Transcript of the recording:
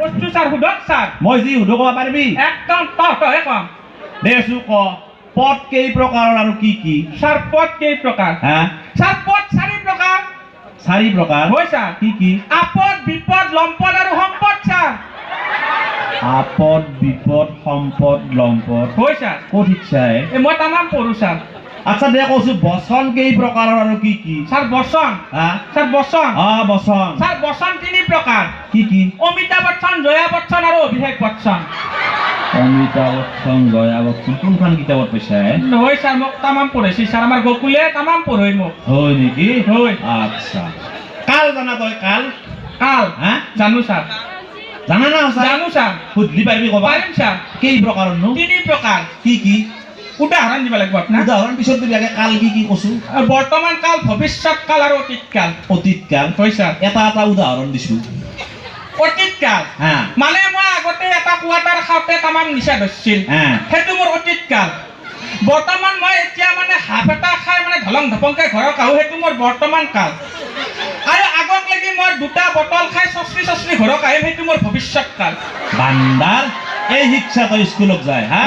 বস্তু sir হুদক sir মই যি সুধো ক'ব পাৰিবি একদম তহতহে কম দেচো ক পদ কেই প্ৰকাৰৰ আৰু কি কি স্যাৰ পদ কেই প্ৰকাৰ হা স্যাৰ পদ 4 প্ৰকাৰ 4 প্ৰকাৰ হয় স্যাৰ কি কি আপদ বিপদ লম্পদ আৰু সম্পদ স্যার আপদ বিপদ সম্পদ লম্পদ হয় স্যার ক'ত শিক্ষাই এই মই তামাম পঢ়ো স্যার আচ্ছা দে কৈছো বচন কেই প্ৰকাৰৰ আৰু কি কি স্যাৰ বচন হা স্যাৰ বচন বচন স্যাৰ বচন 3 প্ৰকাৰ কি কি অমিতাভ বচ্চন জয়া বচ্চন আৰু অভিষেক বচ্চন অমিতাভ বচ্চন জয়া বচ্চন কোনখন কিতাপত পাইছা হয় স্যার মোক তামাম পঢ়াইছি স্যার আমাৰ গকুলে তামাম পঢ়াই মোক হয় নেকি হয় আচ্ছা কাল জানা তই কাল কাল হা জানো স্যার জানা না সঁচা জানো স্যার সুধলি পাৰিবি ক'বা পাৰিম স্যাৰ কেই প্ৰকাৰৰনো 3 প্ৰকাৰ কি কি উদাহৰণ দিব লাগিব আপোনাক উদাহৰণ পিছত দিবি আগে কাল কি কি কৈছো বৰ্তমান কাল ভৱিষ্যৎ কাল আৰু অতীত কাল অতীত কাল হয় স্যাৰ এটা এটা উদাহৰণ দিছো অতীত কাল হা মানে মই আগতে এটা কোৱাটাৰ খাওঁতে তামাম নিচা ধৰিছিল হা সেইটো মোৰ অতীত কাল বৰ্তমান মই এতিয়া মানে হাফ এটা খাই মানে ধলং ধপংকে ঘৰত আহোঁ সেইটো মোৰ বৰ্তমান কাল আৰু আগত লাগি মই 2টা বটল খাই চচলি ঘৰত আহিম সেইটো মোৰ ভৱিষ্যৎ কাল বান্দাৰ এই শিক্ষা তই স্কুলত যায় হা